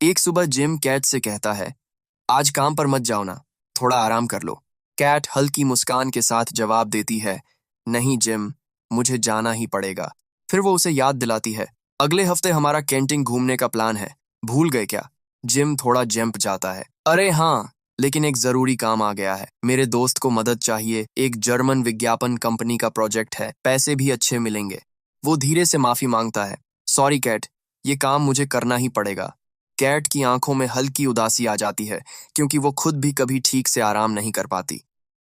एक सुबह gym cat से कहता है, आज काम पर मत जाओ ना, थोड़ा आराम कर लो। कैट हल्की मुस्कान के साथ जवाब देती है, नहीं जिम, मुझे जाना ही पड़ेगा। फिर वो उसे याद दिलाती है, अगले हफ्ते हमारा कैंटिंग घूमने का प्लान है, भूल गए क्या? जिम थोड़ा जंप जाता है, अरे हाँ, लेकिन एक जरूरी काम आ गया है, मेरे दोस्त को मदद चाहिए, एक जर्मन विज्ञापन कंपनी का प्रोजेक्ट है, पैसे भी अच्छे मिलेंगे। वो धीरे से माफी मांगता है, सॉरी कैट, ये काम मुझे करना ही पड़ेगा। कैट की आंखों में हल्की उदासी आ जाती है, क्योंकि वो खुद भी कभी ठीक से आराम नहीं कर पाती।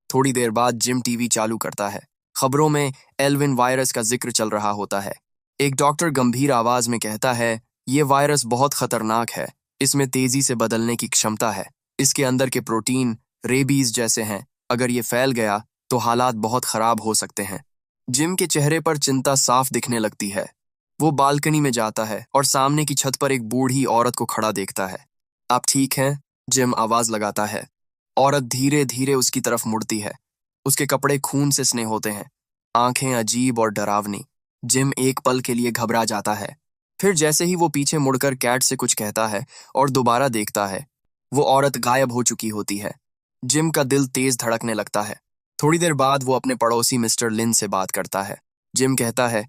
थोड़ी देर बाद जिम टीवी चालू करता है। खबरों में एल्विन वायरस का जिक्र चल रहा होता है। एक डॉक्टर गंभीर आवाज में कहता है, ये वायरस बहुत खतरनाक है, इसमें तेजी से बदलने की क्षमता है, इसके अंदर के प्रोटीन रेबीज जैसे हैं, अगर ये फैल गया तो हालात बहुत खराब हो सकते हैं। जिम के चेहरे पर चिंता साफ दिखने लगती है। वो बालकनी में जाता है और सामने की छत पर एक बूढ़ी औरत को खड़ा देखता है। आप ठीक हैं? जिम आवाज लगाता है। औरत धीरे धीरे उसकी तरफ मुड़ती है। उसके कपड़े खून से सने होते हैं, आंखें अजीब और डरावनी। जिम एक पल के लिए घबरा जाता है। फिर जैसे ही वो पीछे मुड़कर कैट से कुछ कहता है और दोबारा देखता है, वो औरत गायब हो चुकी होती है। जिम का दिल तेज धड़कने लगता है। थोड़ी देर बाद वो अपने पड़ोसी मिस्टर लिन से बात करता है। जिम कहता है,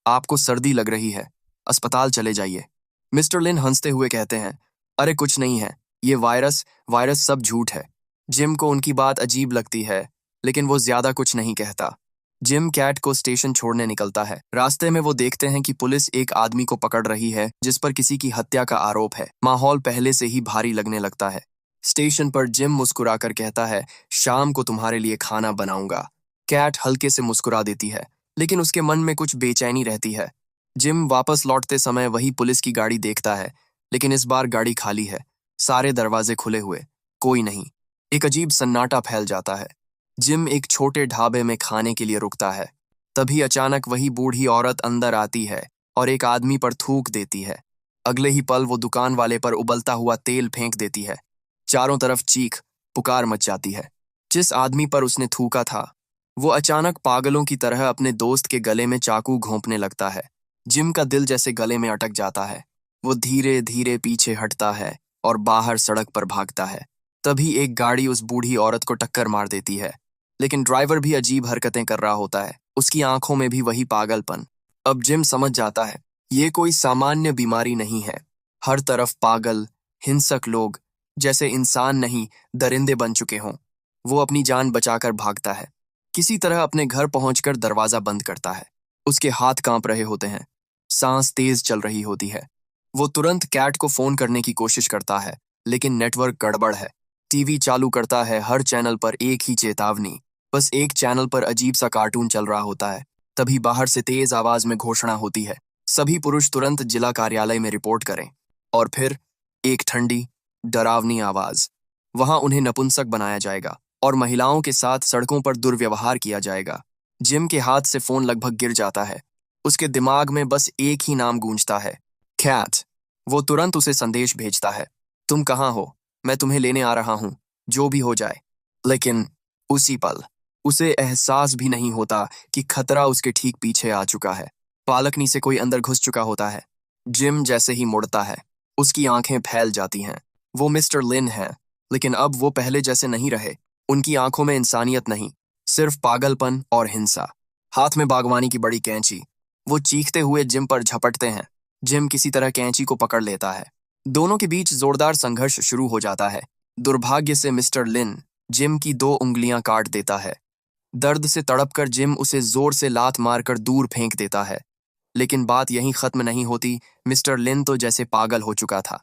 आपको सर्दी लग रही है, अस्पताल चले जाइए। मिस्टर लिन हंसते हुए कहते हैं, अरे कुछ नहीं है, ये वायरस वायरस सब झूठ है। जिम को उनकी बात अजीब लगती है, लेकिन वो ज्यादा कुछ नहीं कहता। जिम कैट को स्टेशन छोड़ने निकलता है। रास्ते में वो देखते हैं कि पुलिस एक आदमी को पकड़ रही है जिस पर किसी की हत्या का आरोप है। माहौल पहले से ही भारी लगने लगता है। स्टेशन पर जिम मुस्कुराकर कहता है, शाम को तुम्हारे लिए खाना बनाऊंगा। कैट हल्के से मुस्कुरा देती है, लेकिन उसके मन में कुछ बेचैनी रहती है। जिम वापस लौटते समय वही पुलिस की गाड़ी देखता है, लेकिन इस बार गाड़ी खाली है, सारे दरवाजे खुले हुए, कोई नहीं। एक अजीब सन्नाटा फैल जाता है। जिम एक छोटे ढाबे में खाने के लिए रुकता है। तभी अचानक वही बूढ़ी औरत अंदर आती है और एक आदमी पर थूक देती है। अगले ही पल वो दुकान वाले पर उबलता हुआ तेल फेंक देती है। चारों तरफ चीख पुकार मच जाती है। जिस आदमी पर उसने थूका था, वो अचानक पागलों की तरह अपने दोस्त के गले में चाकू घोंपने लगता है। जिम का दिल जैसे गले में अटक जाता है। वो धीरे धीरे पीछे हटता है और बाहर सड़क पर भागता है। तभी एक गाड़ी उस बूढ़ी औरत को टक्कर मार देती है, लेकिन ड्राइवर भी अजीब हरकतें कर रहा होता है, उसकी आंखों में भी वही पागलपन। अब जिम समझ जाता है, ये कोई सामान्य बीमारी नहीं है। हर तरफ पागल, हिंसक लोग, जैसे इंसान नहीं दरिंदे बन चुके हों। वो अपनी जान बचाकर भागता है। किसी तरह अपने घर पहुंचकर दरवाजा बंद करता है। उसके हाथ कांप रहे होते हैं, सांस तेज चल रही होती है। वो तुरंत कैट को फोन करने की कोशिश करता है, लेकिन नेटवर्क गड़बड़ है। टीवी चालू करता है, हर चैनल पर एक ही चेतावनी, बस एक चैनल पर अजीब सा कार्टून चल रहा होता है। तभी बाहर से तेज आवाज में घोषणा होती है, सभी पुरुष तुरंत जिला कार्यालय में रिपोर्ट करें। और फिर एक ठंडी डरावनी आवाज, वहां उन्हें नपुंसक बनाया जाएगा और महिलाओं के साथ सड़कों पर दुर्व्यवहार किया जाएगा। जिम के हाथ से फोन लगभग गिर जाता है। उसके दिमाग में बस एक ही नाम गूंजता है, कैट। वो तुरंत उसे संदेश भेजता है, तुम कहाँ हो, मैं तुम्हें लेने आ रहा हूं, जो भी हो जाए। लेकिन उसी पल उसे एहसास भी नहीं होता कि खतरा उसके ठीक पीछे आ चुका है। बालकनी से कोई अंदर घुस चुका होता है। जिम जैसे ही मुड़ता है, उसकी आंखें फैल जाती हैं। वो मिस्टर लिन है, लेकिन अब वो पहले जैसे नहीं रहे। उनकी आंखों में इंसानियत नहीं, सिर्फ पागलपन और हिंसा। हाथ में बागवानी की बड़ी कैंची। वो चीखते हुए जिम पर झपटते हैं। जिम किसी तरह कैंची को पकड़ लेता है। दोनों के बीच जोरदार संघर्ष शुरू हो जाता है। दुर्भाग्य से मिस्टर लिन जिम की 2 उंगलियां काट देता है। दर्द से तड़पकर जिम उसे जोर से लात मारकर दूर फेंक देता है। लेकिन बात यहीं खत्म नहीं होती। मिस्टर लिन तो जैसे पागल हो चुका था।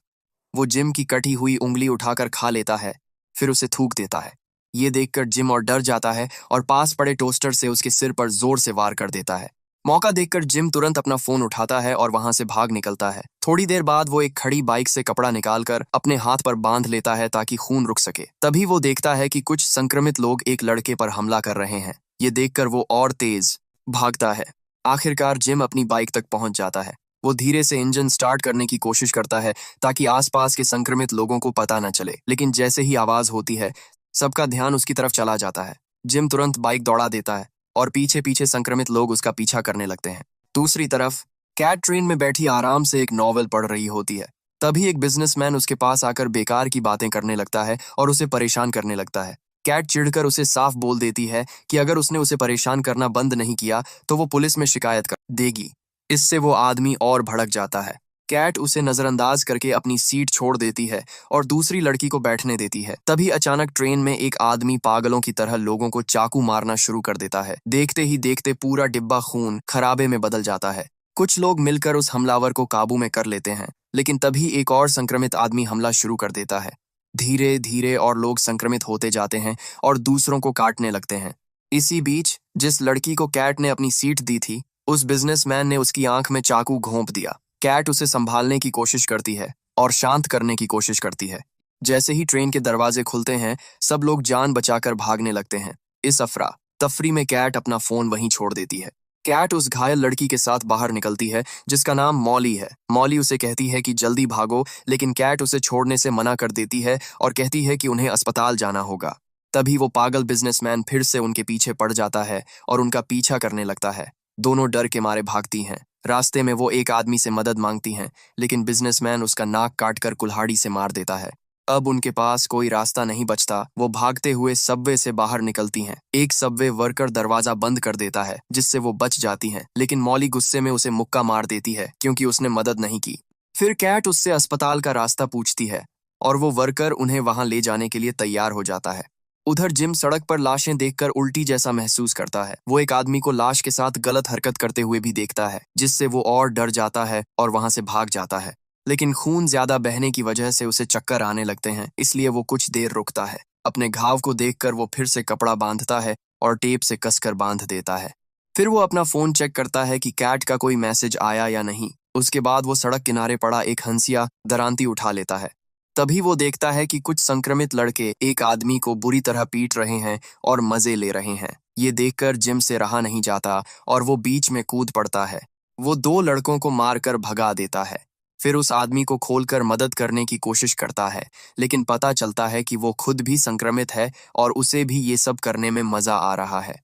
वो जिम की कटी हुई उंगली उठाकर खा लेता है, फिर उसे थूक देता है। ये देखकर जिम और डर जाता है और पास पड़े टोस्टर से उसके सिर पर जोर से वार कर देता है। मौका देखकर जिम तुरंत अपना फोन उठाता है और वहां से भाग निकलता है। थोड़ी देर बाद वो एक खड़ी बाइक से कपड़ा निकालकर अपने हाथ पर बांध लेता है ताकि खून रुक सके। तभी वो देखता है कि कुछ संक्रमित लोग एक लड़के पर हमला कर रहे हैं। ये देखकर वो और तेज भागता है। आखिरकार जिम अपनी बाइक तक पहुंच जाता है। वो धीरे से इंजन स्टार्ट करने की कोशिश करता है ताकि आसपास के संक्रमित लोगों को पता न चले, लेकिन जैसे ही आवाज होती है, सबका ध्यान उसकी तरफ चला जाता है। जिम तुरंत बाइक दौड़ा देता है और पीछे पीछे संक्रमित लोग उसका पीछा करने लगते हैं। दूसरी तरफ कैट ट्रेन में बैठी आराम से एक नॉवेल पढ़ रही होती है। तभी एक बिजनेसमैन उसके पास आकर बेकार की बातें करने लगता है और उसे परेशान करने लगता है। कैट चिढ़कर उसे साफ बोल देती है कि अगर उसने उसे परेशान करना बंद नहीं किया तो वो पुलिस में शिकायत कर देगी। इससे वो आदमी और भड़क जाता है। कैट उसे नजरअंदाज करके अपनी सीट छोड़ देती है और दूसरी लड़की को बैठने देती है। तभी अचानक ट्रेन में एक आदमी पागलों की तरह लोगों को चाकू मारना शुरू कर देता है। देखते ही देखते पूरा डिब्बा खून खराबे में बदल जाता है। कुछ लोग मिलकर उस हमलावर को काबू में कर लेते हैं, लेकिन तभी एक और संक्रमित आदमी हमला शुरू कर देता है। धीरे धीरे और लोग संक्रमित होते जाते हैं और दूसरों को काटने लगते हैं। इसी बीच जिस लड़की को कैट ने अपनी सीट दी थी, उस बिजनेसमैन ने उसकी आंख में चाकू घोंप दिया। कैट उसे संभालने की कोशिश करती है और शांत करने की कोशिश करती है। जैसे ही ट्रेन के दरवाजे खुलते हैं, सब लोग जान बचाकर भागने लगते हैं। इस अफरा तफरी में कैट अपना फोन वहीं छोड़ देती है। कैट उस घायल लड़की के साथ बाहर निकलती है जिसका नाम मॉली है। मॉली उसे कहती है कि जल्दी भागो, लेकिन कैट उसे छोड़ने से मना कर देती है और कहती है कि उन्हें अस्पताल जाना होगा। तभी वो पागल बिजनेसमैन फिर से उनके पीछे पड़ जाता है और उनका पीछा करने लगता है। दोनों डर के मारे भागती हैं। रास्ते में वो एक आदमी से मदद मांगती हैं, लेकिन बिजनेसमैन उसका नाक काटकर कुल्हाड़ी से मार देता है। अब उनके पास कोई रास्ता नहीं बचता। वो भागते हुए सबवे से बाहर निकलती हैं। एक सबवे वर्कर दरवाजा बंद कर देता है, जिससे वो बच जाती हैं, लेकिन मॉली गुस्से में उसे मुक्का मार देती है क्योंकि उसने मदद नहीं की। फिर कैट उससे अस्पताल का रास्ता पूछती है और वो वर्कर उन्हें वहां ले जाने के लिए तैयार हो जाता है। उधर जिम सड़क पर लाशें देखकर उल्टी जैसा महसूस करता है। वो एक आदमी को लाश के साथ गलत हरकत करते हुए भी देखता है, जिससे वो और डर जाता है और वहां से भाग जाता है। लेकिन खून ज्यादा बहने की वजह से उसे चक्कर आने लगते हैं, इसलिए वो कुछ देर रुकता है। अपने घाव को देखकर वो फिर से कपड़ा बांधता है और टेप से कसकर बांध देता है। फिर वो अपना फोन चेक करता है कि कैट का कोई मैसेज आया या नहीं। उसके बाद वो सड़क किनारे पड़ा एक हंसिया दरांती उठा लेता है। तभी वो देखता है कि कुछ संक्रमित लड़के एक आदमी को बुरी तरह पीट रहे हैं और मजे ले रहे हैं। ये देखकर जिम से रहा नहीं जाता और वो बीच में कूद पड़ता है। वो दो लड़कों को मारकर भगा देता है। फिर उस आदमी को खोलकर मदद करने की कोशिश करता है, लेकिन पता चलता है कि वो खुद भी संक्रमित है और उसे भी ये सब करने में मजा आ रहा है।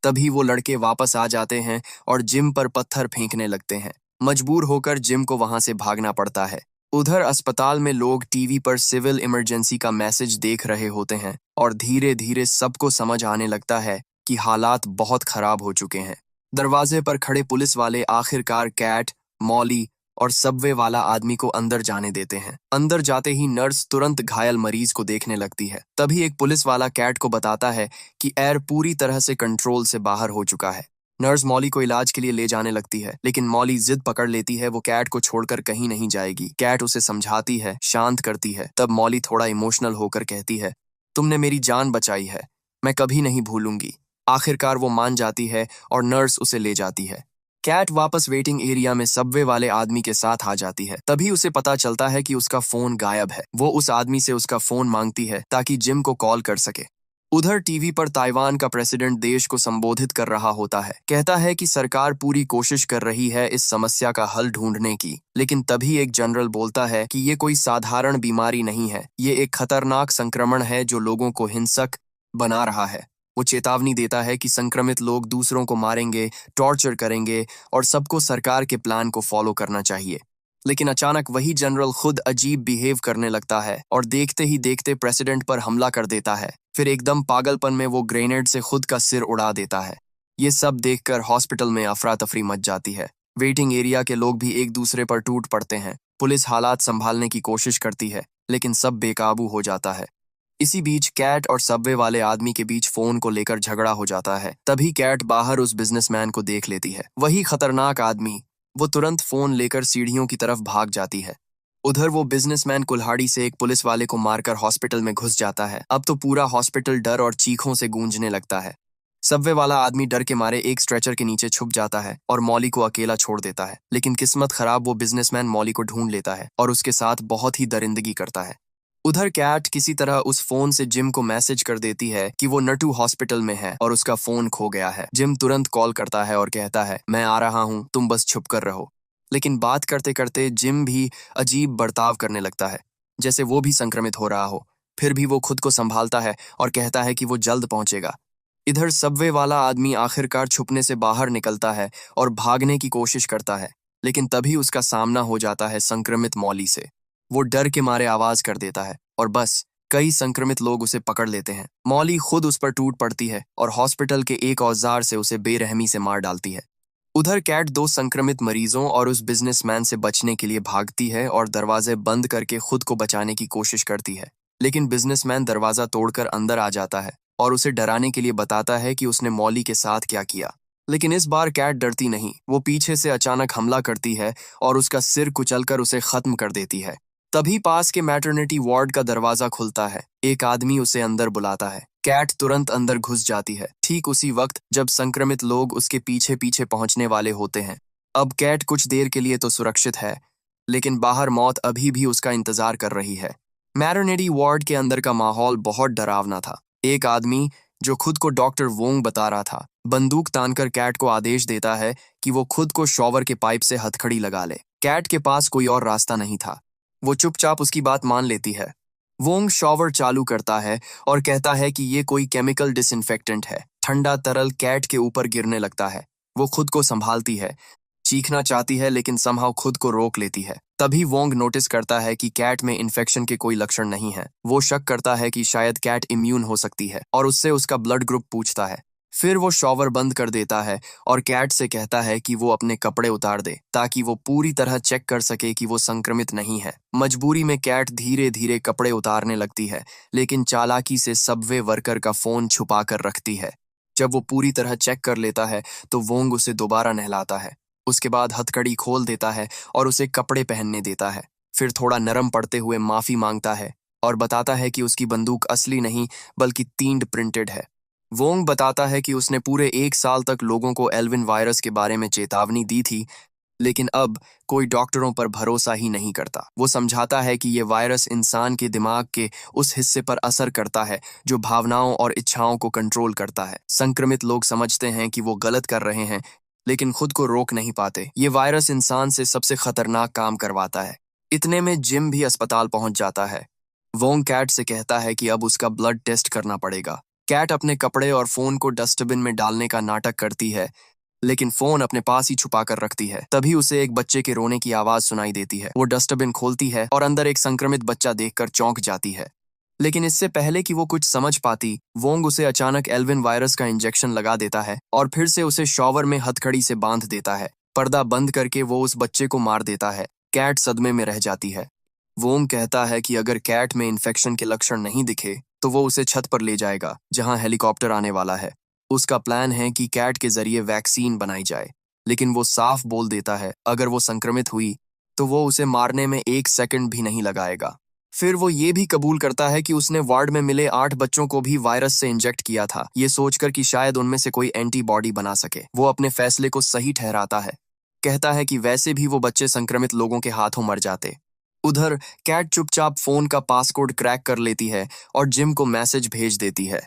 तभी वो लड़के वापस आ जाते हैं और जिम पर पत्थर फेंकने लगते हैं। मजबूर होकर जिम को वहां से भागना पड़ता है। उधर अस्पताल में लोग टीवी पर सिविल इमरजेंसी का मैसेज देख रहे होते हैं और धीरे धीरे सबको समझ आने लगता है कि हालात बहुत खराब हो चुके हैं। दरवाजे पर खड़े पुलिस वाले आखिरकार कैट, मॉली और सबवे वाला आदमी को अंदर जाने देते हैं। अंदर जाते ही नर्स तुरंत घायल मरीज को देखने लगती है। तभी एक पुलिस वाला कैट को बताता है कि एयर पूरी तरह से कंट्रोल से बाहर हो चुका है। नर्स मॉली को इलाज के लिए ले जाने लगती है, लेकिन मॉली जिद पकड़ लेती है। वो कैट को छोड़कर कहीं नहीं जाएगी। कैट उसे समझाती है, शांत करती है। तब मॉली थोड़ा इमोशनल होकर कहती है, तुमने मेरी जान बचाई है, मैं कभी नहीं भूलूंगी। आखिरकार वो मान जाती है और नर्स उसे ले जाती है। कैट वापस वेटिंग एरिया में सबवे वाले आदमी के साथ आ जाती है। तभी उसे पता चलता है कि उसका फोन गायब है। वो उस आदमी से उसका फोन मांगती है ताकि जिम को कॉल कर सके। उधर टीवी पर ताइवान का प्रेसिडेंट देश को संबोधित कर रहा होता है। कहता है कि सरकार पूरी कोशिश कर रही है इस समस्या का हल ढूंढने की। लेकिन तभी एक जनरल बोलता है कि ये कोई साधारण बीमारी नहीं है, ये एक खतरनाक संक्रमण है जो लोगों को हिंसक बना रहा है। वो चेतावनी देता है कि संक्रमित लोग दूसरों को मारेंगे, टॉर्चर करेंगे और सबको सरकार के प्लान को फॉलो करना चाहिए। लेकिन अचानक वही जनरल खुद अजीब बिहेव करने लगता है और देखते ही देखते प्रेसिडेंट पर हमला कर देता है। फिर एकदम पागलपन में वो ग्रेनेड से खुद का सिर उड़ा देता है। ये सब देखकर हॉस्पिटल में अफरा तफरी मच जाती है। वेटिंग एरिया के लोग भी एक दूसरे पर टूट पड़ते हैं। पुलिस हालात संभालने की कोशिश करती है, लेकिन सब बेकाबू हो जाता है। इसी बीच कैट और सबवे वाले आदमी के बीच फोन को लेकर झगड़ा हो जाता है। तभी कैट बाहर उस बिजनेसमैन को देख लेती है, वही खतरनाक आदमी। वो तुरंत फोन लेकर सीढ़ियों की तरफ भाग जाती है। उधर वो बिजनेसमैन कुल्हाड़ी से एक पुलिस वाले को मारकर हॉस्पिटल में घुस जाता है। अब तो पूरा हॉस्पिटल डर और चीखों से गूंजने लगता है। सबवे वाला आदमी डर के मारे एक स्ट्रेचर के नीचे छुप जाता है और मॉली को अकेला छोड़ देता है। लेकिन किस्मत खराब, वो बिजनेसमैन मॉली को ढूंढ लेता है और उसके साथ बहुत ही दरिंदगी करता है। उधर कैट किसी तरह उस फोन से जिम को मैसेज कर देती है कि वो नटू हॉस्पिटल में है और उसका फोन खो गया है। जिम तुरंत कॉल करता है और कहता है, मैं आ रहा हूँ, तुम बस छुप कर रहो। लेकिन बात करते करते जिम भी अजीब बर्ताव करने लगता है, जैसे वो भी संक्रमित हो रहा हो। फिर भी वो खुद को संभालता है और कहता है कि वो जल्द पहुंचेगा। इधर सबवे वाला आदमी आखिरकार छुपने से बाहर निकलता है और भागने की कोशिश करता है, लेकिन तभी उसका सामना हो जाता है संक्रमित मॉली से। वो डर के मारे आवाज कर देता है और बस कई संक्रमित लोग उसे पकड़ लेते हैं। मॉली खुद उस पर टूट पड़ती है और हॉस्पिटल के एक औजार से उसे बेरहमी से मार डालती है। उधर कैट दो संक्रमित मरीजों और उस बिजनेसमैन से बचने के लिए भागती है और दरवाजे बंद करके खुद को बचाने की कोशिश करती है, लेकिन बिजनेसमैन दरवाजा तोड़कर अंदर आ जाता है और उसे डराने के लिए बताता है कि उसने मॉली के साथ क्या किया। लेकिन इस बार कैट डरती नहीं, वो पीछे से अचानक हमला करती है और उसका सिर कुचलकर उसे खत्म कर देती है। तभी पास के मैटरनिटी वार्ड का दरवाजा खुलता है, एक आदमी उसे अंदर बुलाता है। कैट तुरंत अंदर घुस जाती है, ठीक उसी वक्त जब संक्रमित लोग उसके पीछे पीछे पहुंचने वाले होते हैं। अब कैट कुछ देर के लिए तो सुरक्षित है, लेकिन बाहर मौत अभी भी उसका इंतजार कर रही है। मैटरनिटी वार्ड के अंदर का माहौल बहुत डरावना था। एक आदमी जो खुद को डॉक्टर वोंग बता रहा था, बंदूक तानकर कैट को आदेश देता है कि वो खुद को शॉवर के पाइप से हथकड़ी लगा ले। कैट के पास कोई और रास्ता नहीं था, वो चुपचाप उसकी बात मान लेती है। वोंग शॉवर चालू करता है और कहता है कि ये कोई केमिकल डिसइंफेक्टेंट है। ठंडा तरल कैट के ऊपर गिरने लगता है। वो खुद को संभालती है, चीखना चाहती है लेकिन समहाउ खुद को रोक लेती है। तभी वोंग नोटिस करता है कि कैट में इन्फेक्शन के कोई लक्षण नहीं है। वो शक करता है कि शायद कैट इम्यून हो सकती है और उससे उसका ब्लड ग्रुप पूछता है। फिर वो शॉवर बंद कर देता है और कैट से कहता है कि वो अपने कपड़े उतार दे ताकि वो पूरी तरह चेक कर सके कि वो संक्रमित नहीं है। मजबूरी में कैट धीरे धीरे कपड़े उतारने लगती है, लेकिन चालाकी से सबवे वर्कर का फोन छुपा कर रखती है। जब वो पूरी तरह चेक कर लेता है तो वोंग उसे दोबारा नहलाता है। उसके बाद हथकड़ी खोल देता है और उसे कपड़े पहनने देता है। फिर थोड़ा नरम पड़ते हुए माफी मांगता है और बताता है कि उसकी बंदूक असली नहीं बल्कि तीन प्रिंटेड है। वोंग बताता है कि उसने पूरे 1 साल तक लोगों को एल्विन वायरस के बारे में चेतावनी दी थी, लेकिन अब कोई डॉक्टरों पर भरोसा ही नहीं करता। वो समझाता है कि ये वायरस इंसान के दिमाग के उस हिस्से पर असर करता है जो भावनाओं और इच्छाओं को कंट्रोल करता है। संक्रमित लोग समझते हैं कि वो गलत कर रहे हैं, लेकिन खुद को रोक नहीं पाते। ये वायरस इंसान से सबसे खतरनाक काम करवाता है। इतने में जिम भी अस्पताल पहुंच जाता है। वोंग कैट से कहता है कि अब उसका ब्लड टेस्ट करना पड़ेगा। कैट अपने कपड़े और फोन को डस्टबिन में डालने का नाटक करती है, लेकिन फोन अपने पास ही छुपा कर रखती है। तभी उसे एक बच्चे के रोने की आवाज सुनाई देती है। वो डस्टबिन खोलती है और अंदर एक संक्रमित बच्चा देखकर चौंक जाती है। लेकिन इससे पहले कि वो कुछ समझ पाती, वोंग उसे अचानक एल्विन वायरस का इंजेक्शन लगा देता है और फिर से उसे शॉवर में हथकड़ी से बांध देता है। पर्दा बंद करके वो उस बच्चे को मार देता है। कैट सदमे में रह जाती है। वोंग कहता है कि अगर कैट में इन्फेक्शन के लक्षण नहीं दिखे तो वो उसे छत पर ले जाएगा जहां हेलीकॉप्टर आने वाला है। उसका प्लान है कि कैट के जरिए वैक्सीन बनाई जाए, लेकिन वो साफ बोल देता है अगर वो संक्रमित हुई तो वो उसे मारने में 1 सेकंड भी नहीं लगाएगा। फिर वो ये भी कबूल करता है कि उसने वार्ड में मिले 8 बच्चों को भी वायरस से इंजेक्ट किया था, ये सोचकर कि शायद उनमें से कोई एंटीबॉडी बना सके। वो अपने फैसले को सही ठहराता है, कहता है कि वैसे भी वो बच्चे संक्रमित लोगों के हाथों मर जाते। उधर कैट चुपचाप फोन का पासकोड क्रैक कर लेती है और जिम को मैसेज भेज देती है।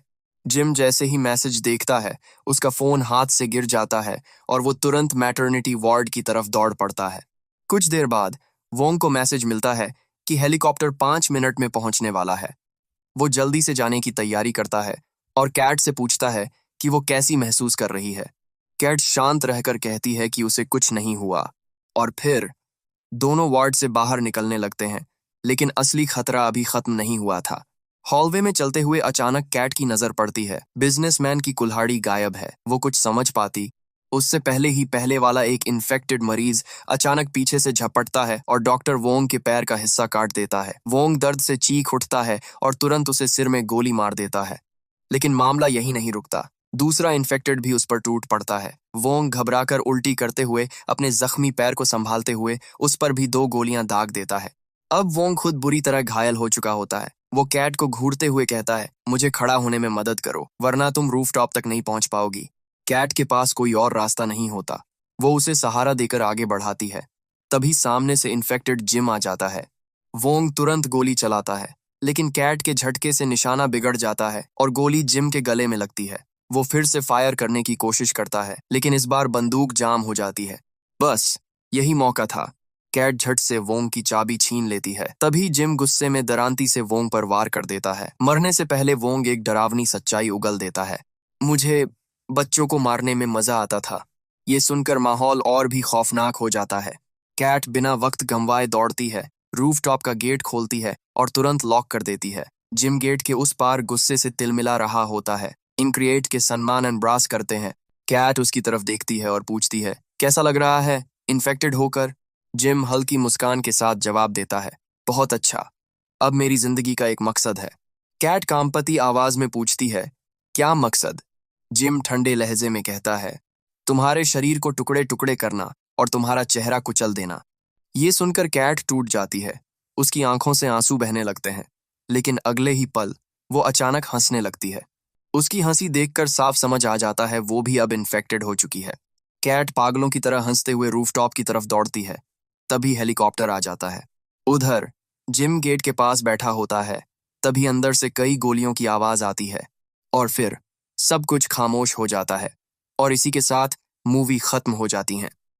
जिम जैसे ही मैसेज देखता है, उसका फोन हाथ से गिर जाता है और वो तुरंत मैटरनिटी वार्ड की तरफ दौड़ पड़ता है। कुछ देर बाद वोंग को मैसेज मिलता है कि हेलीकॉप्टर 5 मिनट में पहुंचने वाला है। वो जल्दी से जाने की तैयारी करता है और कैट से पूछता है कि वो कैसी महसूस कर रही है। कैट शांत रहकर कहती है कि उसे कुछ नहीं हुआ और फिर दोनों वार्ड से बाहर निकलने लगते हैं, लेकिन असली खतरा अभी खत्म नहीं हुआ था। हॉलवे में चलते हुए अचानक कैट की नजर पड़ती है। बिजनेसमैन की कुल्हाड़ी गायब है। वो कुछ समझ पाती उससे पहले ही पहले वाला एक इन्फेक्टेड मरीज अचानक पीछे से झपटता है और डॉक्टर वोंग के पैर का हिस्सा काट देता है। वोंग दर्द से चीख उठता है और तुरंत उसे सिर में गोली मार देता है। लेकिन मामला यही नहीं रुकता, दूसरा इन्फेक्टेड भी उस पर टूट पड़ता है। वोंग घबराकर उल्टी करते हुए अपने जख्मी पैर को संभालते हुए उस पर भी 2 गोलियां दाग देता है। अब वोंग खुद बुरी तरह घायल हो चुका होता है। वो कैट को घूरते हुए कहता है, मुझे खड़ा होने में मदद करो वरना तुम रूफटॉप तक नहीं पहुंच पाओगी। कैट के पास कोई और रास्ता नहीं होता। वो उसे सहारा देकर आगे बढ़ाती है। तभी सामने से इन्फेक्टेड जिम आ जाता है। वोंग तुरंत गोली चलाता है, लेकिन कैट के झटके से निशाना बिगड़ जाता है और गोली जिम के गले में लगती है। वो फिर से फायर करने की कोशिश करता है, लेकिन इस बार बंदूक जाम हो जाती है। बस यही मौका था। कैट झट से वोंग की चाबी छीन लेती है। तभी जिम गुस्से में दरांती से वोंग पर वार कर देता है। मरने से पहले वोंग एक डरावनी सच्चाई उगल देता है, मुझे बच्चों को मारने में मजा आता था। ये सुनकर माहौल और भी खौफनाक हो जाता है। कैट बिना वक्त गंवाए दौड़ती है, रूफटॉप का गेट खोलती है और तुरंत लॉक कर देती है। जिम गेट के उस पार गुस्से से तिलमिला रहा होता है। इनक्रिएट के सम्मान एम्ब्रास करते हैं। कैट उसकी तरफ देखती है और पूछती है, कैसा लग रहा है इन्फेक्टेड होकर? जिम हल्की मुस्कान के साथ जवाब देता है, बहुत अच्छा। अब मेरी जिंदगी का एक मकसद है। कैट कामपति आवाज में पूछती है, क्या मकसद? जिम ठंडे लहजे में कहता है, तुम्हारे शरीर को टुकड़े टुकड़े करना और तुम्हारा चेहरा कुचल देना। ये सुनकर कैट टूट जाती है। उसकी आंखों से आंसू बहने लगते हैं, लेकिन अगले ही पल वो अचानक हंसने लगती है। उसकी हंसी देखकर साफ समझ आ जाता है वो भी अब इन्फेक्टेड हो चुकी है। कैट पागलों की तरह हंसते हुए रूफटॉप की तरफ दौड़ती है। तभी हेलीकॉप्टर आ जाता है। उधर जिम गेट के पास बैठा होता है। तभी अंदर से कई गोलियों की आवाज आती है और फिर सब कुछ खामोश हो जाता है और इसी के साथ मूवी खत्म हो जाती है।